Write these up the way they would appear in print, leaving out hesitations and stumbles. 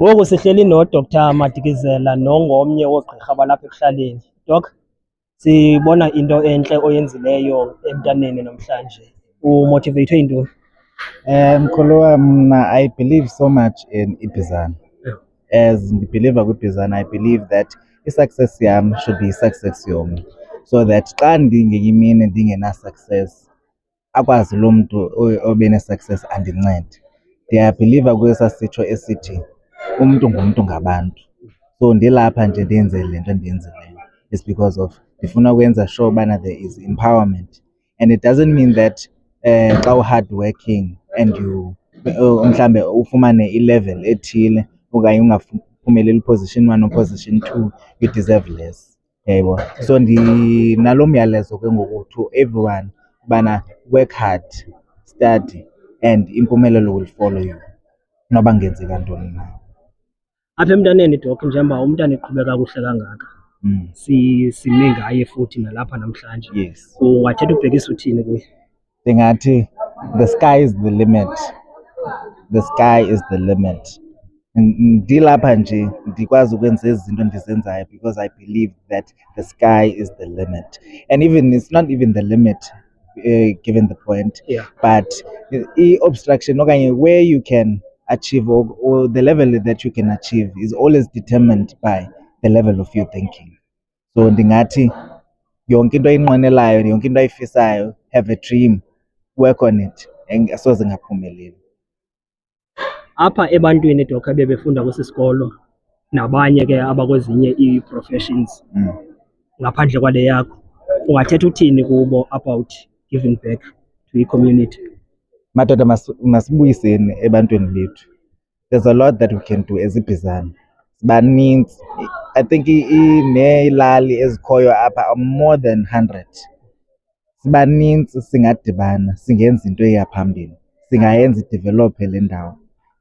Ngoku sihleli noDr Madikizela nongomnye woogqirha balapha ekuhlaleni. Doc, sibona into entle oyenzileyo emntaneni namhlanje. Umotiveyithwe yintoni? Mkhulu wam, mna I believe so much in ibhizana. As ndibhiliva kwibhizana, I believe that i-success yam should be i-success yomnye, so that xa ngenye imini ndingena-success akwazi loo mntu obe ne-success andincede. Ndiyabhiliva kwesaa sitsho esithi umntu ngumntu ngabantu. So ndilapha nje ndenze le nto ndiyenzileyo is because of ndifuna ukwenza sure ubana there is empowerment, and it doesn't mean that xa u-hard working and you mhlawumbe ufumane i-level ethile okanye ungaphumeleli position 1 or position 2, you deserve less. Yebo, so ndinalo myalezo ke ngoku to everyone ubana work hard, study, and impumelelo will follow you noba ngenzi kantoni na. Apha emntaneni Doc, njengoba umntana eqhubeka kakuhle kangaka, sime ngaye futhi nalapha namhlanje. Yes. Ungathetha ubhekisa uthini kuye? Ndingathi the sky is the limit. The sky is the limit. Ndilapha nje ndikwazi ukwenza ezi zinto ndizenzayo because I believe that the sky is the limit, and even it's not even the limit given the point. Yeah. But obstruction okanye where you can achieve or the level that you can achieve is always determined by the level of your thinking. So ndingathi yonke into oyinqwenelayo, yonke into oyifisayo, have a dream, work on it, asoze ngaphumeleli. Apha ebantwini Doc bebefunda kwesi sikolo nabanye ke abakwezinye ii-professions ngaphandle kwale yakho, ungathetha uthini kubo about giving back to i-community? Madoda, masibuyiseni ebantwini bethu. There's a lot that we can do as ibhizana. Sibaninzi. I think neelali ezikhoyo apha are more than 100. Sibaninzi, singadibana, singenza into eya phambili, singayenza idevelophe le ndawo.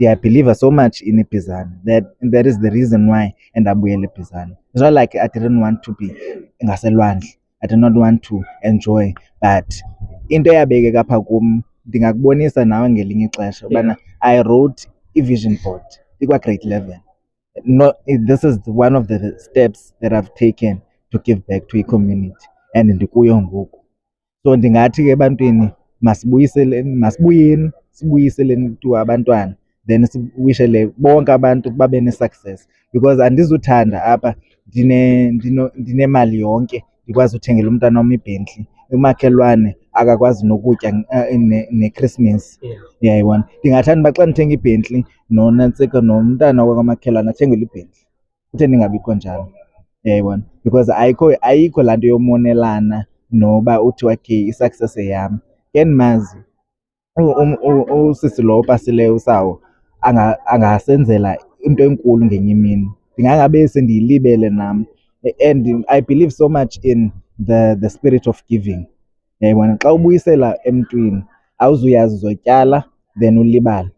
I believe so much in ibhizana that is the reason why ndabuyela ibhizana. It's not like I didn't want to be ngaselwandle, I did not want to enjoy, but into eyabekeka apha kum ndingakubonisa nawe ngelinye ixesha ubana I wrote i-vision board ikwa-grade 11. No, this is one of the steps that I've taken to give back to i-community, and ndikuyo ngoku. So ndingathi ke ebantwini sibuyiseleni to abantwana, then siwishele bonke abantu babe ne-success, because andizuthanda apha ndinemali yonke ndikwazi uthengela umntana wam iBentley, umakhelwane akakwazi nokutya neChristmas. Yayibona, ndingathanda uba xa ndithenga iBentley nonantsika nomntana wakwamakhelwane athengelwe iBentley, kuthe ndingabikho njalo. Yayibona, because ayikho laa nto yomonelana noba uthi wakhe i-success yam. Ke ndimazi usisi lo upasileyo uSawo angasenzela into enkulu ngenye imini, ndingangabe sendiyilibele nam. And I believe so much in the spirit of giving. Yayibona, xa ubuyisela emntwini awuzuyazi uzotyala then ulibale,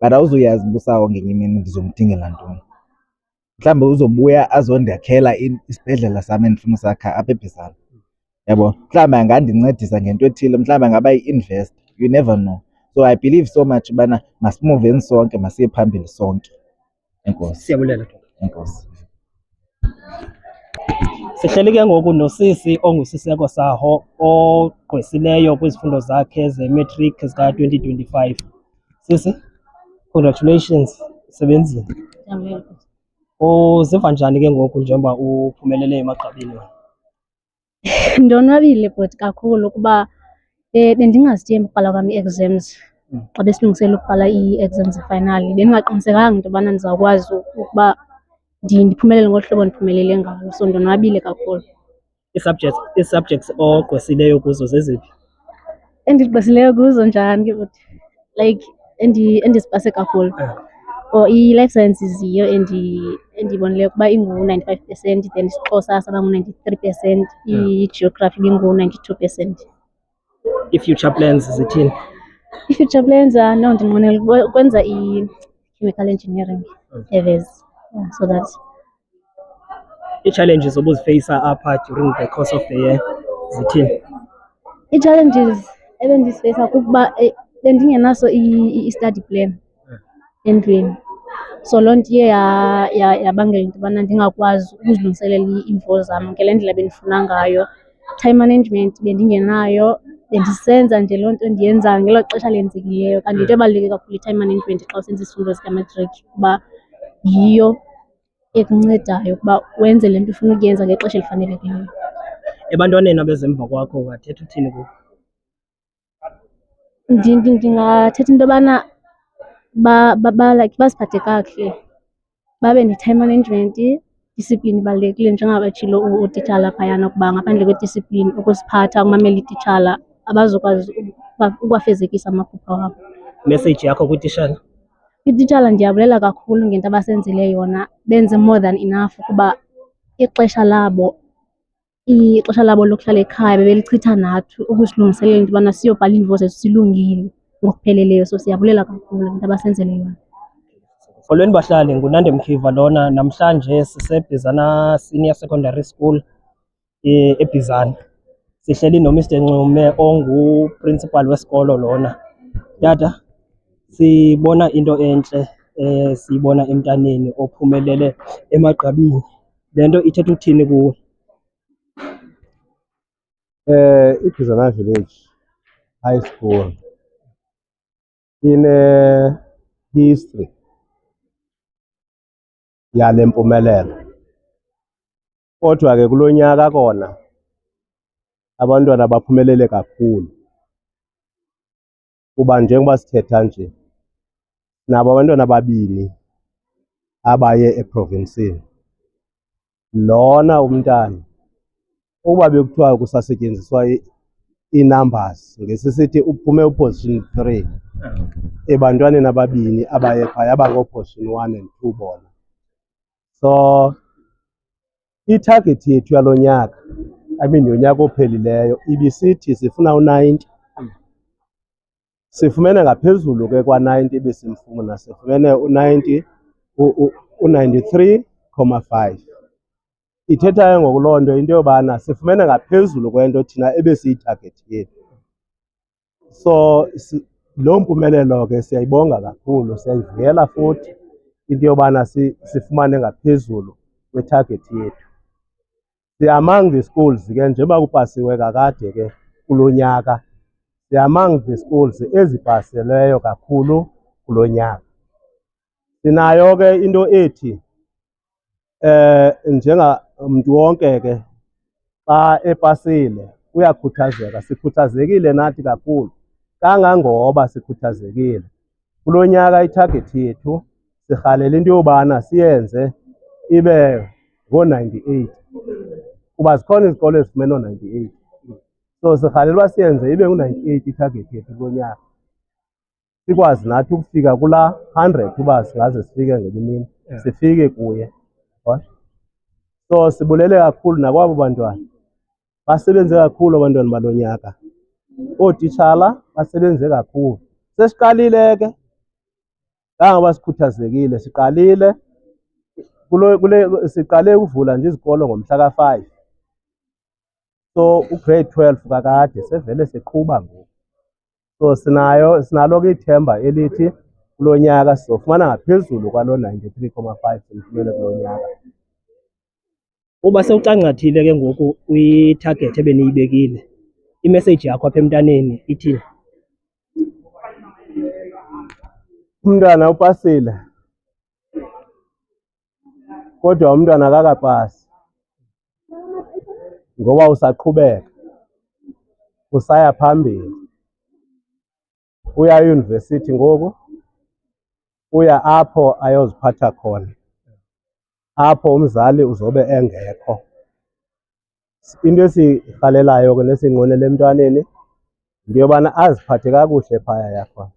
but awuzuyazi ubuSawo ngenye imini ndizomdingela ntoni. Mhlawumbi uzobuya azondakhela isibhedlela sam endifuna usakha apha ebhizana. Yabo, mhlawumbi angandincedisa ngento ethile, mhlawumbi angaba yi-invest, you never know. So I believe so much ubana masimuveni sonke, masiye phambili sonke. Enkosi. Siyabulela. Enkosi. Sihleli ke ngoku nosisi ongusiseko saho ogqwesileyo kwizifundo zakhe ze-matric zika-2025. Sisi, congratulations, sebenzini. Uziva njani ke ngoku njengoba uphumelele emagqabini? Ndonwabile bhuti kakhulu kuba bendingazithembi ukuqala kwam ii-exams. Xa besilungisela ukuqala ii-exams zefinali bendingaqinisekanga into yobana ndizawukwazi ukuba ndiphumelele ngolu hlobo ndiphumelele ngalo, so ndonwabile kakhulu. Ii-subjects ogqwesileyo kuzo zeziphi? Endigqwesileyo kuzo njani ke bhuti? Like endizipase kakhulu. Or i-life sciences yiyo endibonileyo ukuba ingu-95%, then isiXhosa saba ngu-93%, i-geography ibingu-92%. Ii-future plans zithini? I-future plans no, ndinqwenela ukwenza i-chemical engineering evez. Yeah, so that ii-challenges obuzifeyisa apha during the course of the year zithini? Ii-challenges ebendizifeyisa kukuba bendingenaso i-study plan endlwini. So loo nto iye yabangela into yobana ndingakwazi ukuzilungiselela iimvo zam ngale ndlela bendifuna ngayo. Time management bendingenayo, bendisenza nje loo nto ndiyenzayo ngelo xesha lenzekileyo. Kanti into ebaluleke kakhulu i-time management xa usenza izifundo zikamatriki kuba yiyo ekuncedayo ukuba wenze le nto ufuna ukuyenza ngexesha elifanelekileyo. Ebantwaneni abezemva kwakho ungathetha uthini kubo? Ndingathetha into yobana like baziphathe kakuhle, babe ne-time management. Discipline ibalulekile njengabatshilo utitshala phayana ukuba ngaphandle kwediscipline, ukuziphatha, ukumamela ititshala, abazokwazi ukuwafezekisa amaphupha wabo. Imeseyiji yakho kwititshala? Ititshala ndiyabulela kakhulu ngento abasenzele yona, benze more than enough ukuba ixesha labo lokuhlala ekhaya bebelichitha nathi ukusilungiselela into yobana siyobhala iimvo zethu silungile ngokupheleleyo. So siyabulela kakhulu ngento abasenzele yona. Molweni bahlali, nguNandi Mkiva lona. Namhlanje siseBizana Senior Secondary School eBizana. Sihleli noMr Ncume onguprincipal wesikolo lona. Tata, sibona into entle siyibona emntaneni ophumelele emagqabini. Le nto ithetha uthini kuwe? iBizana Village High School ine-history yale mpumelelo, kodwa ke kulo nyaka kona abantwana baphumelele kakhulu kuba njengoba sithetha nje nabo abantwana ababini abaye eprovinsini. Lona umntana ukuba bekuthiwa kusasetyenziswa ii-numbers ngesisithi uphume uposition 3 ebantwaneni ababini abaye phaya abangooposition 1 and 2 bona. So i-target yethu yalo nyaka, yonyaka ophelileyo, ibisithi sifuna u-90. Sifumene ngaphezulu ke kwa-90 ebesimfuna, sifumene u-90, u-93.5. Ithetha ke ngoku loo nto into yobana sifumene ngaphezulu kwento thina ebesiyi-target yethu. So loo mpumelelo ke siyayibonga kakhulu, siyayivuyela futhi into yobana sifumane ngaphezulu kwe-target yethu. Among the schools ke njengoba kupasiwe kakade ke kulo nyaka, among the schools ezipaseleyo kakhulu kulo nyaka. Sinayo ke into ethi njengamntu wonke ke xa epasile uyakhuthazeka. Sikhuthazekile nathi kakhulu, kangangoba sikhuthazekile kulo nyaka i-target yethu sirhalela into yobana siyenze ibe ngoo-98 kuba zikhona izikolo ezifumene oo-98. So sirhalela uba siyenze ibe ngu-98 i-target yethu kulo nyaka, sikwazi nathi ukufika kulaa 100 uba singaze sifike ngenye imini, sifike kuye. So sibulele kakhulu nakwabo bantwana, basebenze kakhulu abantwana balo nyaka. Ootitshala basebenze kakhulu. Sesiqalile ke kangoba sikhuthazekile, siqalile siqale ukuvula nje izikolo ngomhla ka-5. So ugrade 12 kakade sevele siqhuba ngoku. So sinalo ke ithemba elithi kulo nyaka sizofumana ngaphezulu kwaloo 93.5 simfumene kulo nyaka. Uba sewucangathile ke ngoku kwi-target ebeniyibekile, imeseyiji yakho apha emntaneni ithini? Umntwana upasile, kodwa umntwana akakapasi ngoba usaqhubeka, usaya phambili. Uya eyunivesithi ngoku, uya apho ayoziphatha khona, apho umzali uzobe engekho. Into esirhalelayo ke nesiyinqwenela emntwaneni yinto yobana aziphathe kakuhle phaya yakhona,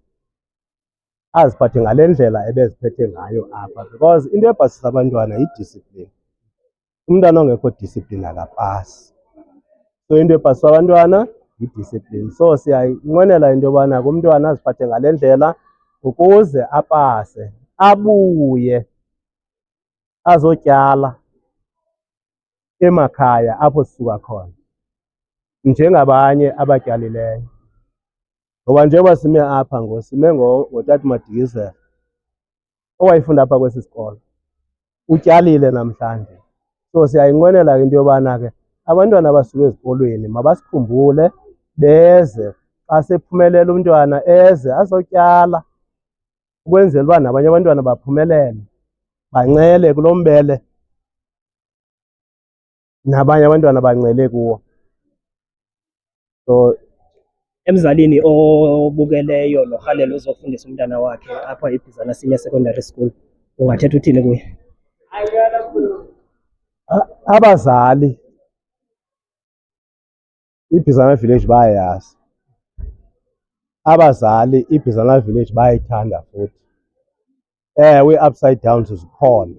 aziphathe ngale ndlela ebeziphethe ngayo apha, because into epasisa abantwana yidiscipline. Umntana ongekho discipline akapasi. So into epasisa abantwana yidiscipline. So siyayinqwenela into yobana kumntwana aziphathe ngale ndlela ukuze apase, abuye azotyala emakhaya apho sisuka khona njengabanye abatyalileyo. Ngoba njengoba sime apha sime ngotata uMadikizela, owayifunda apha kwesi sikolo utyalile namhlanje. So siyayinqwenela ke into yobana ke abantwana abasuka ezikolweni mabasikhumbule beze xa sephumelela umntwana eze azotyala ukwenzela uba nabanye abantwana baphumelele bancele kulo mbele nabanye abantwana bancele kuwo. So Emzalini obukeleyo norhalela uzofundisa umntana wakhe apha eBizana Senior Secondary School, ungathetha uthini kuye? abazali iBizana Village bayayazi, abazali iBizana Village bayayithanda futhi. Ewe i-upside downs zikhona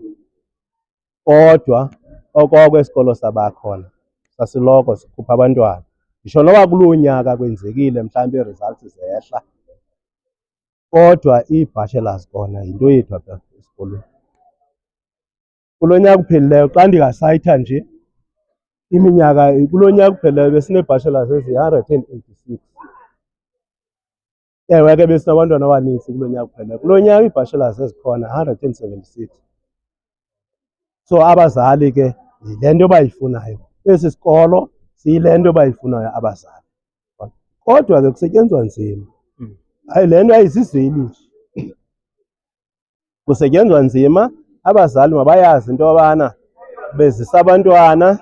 kodwa okoko isikolo sabakhona sasiloko sikhupha abantwana. Nditsho noba kuloo nyaka kwenzekile mhlawumbi ii-results zehla kodwa ii-bachelors kona yinto yethu apha esikolweni. Kulo nyaka uphelileyo xa ndingasayitha nje iminyaka, kulo nyaka uphelileyo besinee-bachelors eziyi-186. Ewe ke besinabantwana abanintsi kulo nyaka uphelileyo. Kulo nyaka ii-bachelors ezikhona 176. So abazali ke yile nto bayifunayo, esi sikolo siyile nto bayifunayo abazali. Kodwa ke kusetyenzwa nzima, hayi le nto ayizizeli nje, kusetyenzwa nzima. Abazali mabayazi into yobana bezisa abantwana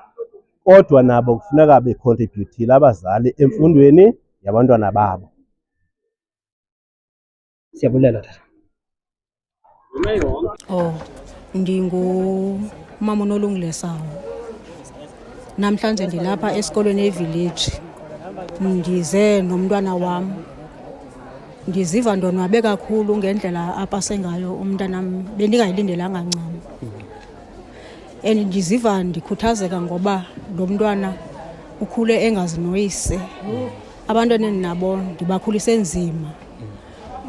kodwa nabo kufuneka bekhontribhyuthile abazali emfundweni yabantwana babo. Siyabulela tata. Ndingumama uNolungilesawo. Namhlanje ndilapha esikolweni eVillage. Ndize nomntwana wam. Ndiziva ndonwabe kakhulu ngendlela apase ngayo umntanam, bendingayilindelanga ncam. And ndiziva ndikhuthazeka ngoba lo mntwana ukhule engazi noyise. Abantwana endinabo ndibakhulise nzima.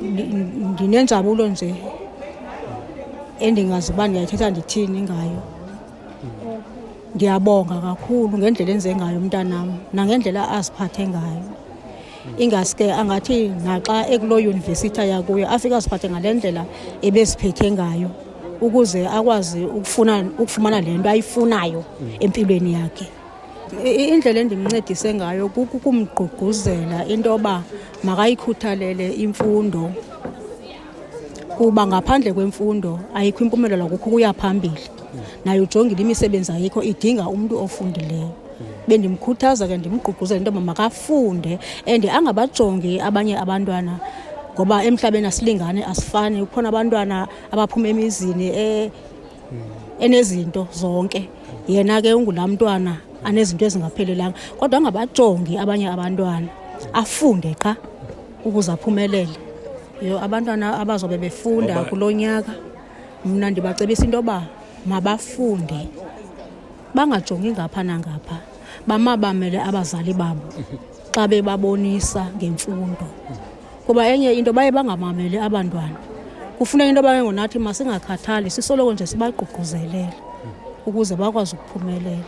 Ndinenjabulo nje endingazi uba ndiyayithetha ndithini ngayo. Ndiyabonga kakhulu ngendlela enze ngayo umntanam nangendlela aziphathe ngayo. Ingaske angathi naxa ekuloo yunivesithi yakuyo afika aziphathe ngale ndlela ebeziphethe ngayo ukuze akwazi ukufumana le nto ayifunayo empilweni yakhe. Indlela endimncedise ngayo kukumgqugquzela into yoba makayikhuthalele imfundo, kuba ngaphandle kwemfundo ayikho impumelelo, kukho ukuya phambili. Nayo ujongile imisebenzi ayikho, idinga umntu ofundileyo. Bendimkhuthaza ke ndimgqugquzela into yoba makafunde and angabajongi abanye abantwana ngoba emhlabeni asilingane, asifani. Kukhona abantwana abaphuma emizini enezinto zonke, yena ke ungulaa mntwana anezinto ezingaphelelanga. Kodwa angabajongi abanye abantwana, afunde qha ukuze aphumelele. Abantwana abazobe befunda kulo nyaka mna ndibacebisa into yoba mabafunde, bangajongi ngapha nangapha, bamabamele abazali babo xa bebabonisa ngemfundo. Kuba enye into baye bangamameli abantwana. Kufuneka into yoba ngonathi masingakhathali, sisoloko nje sibagqugquzelele ukuze bakwazi ukuphumelela.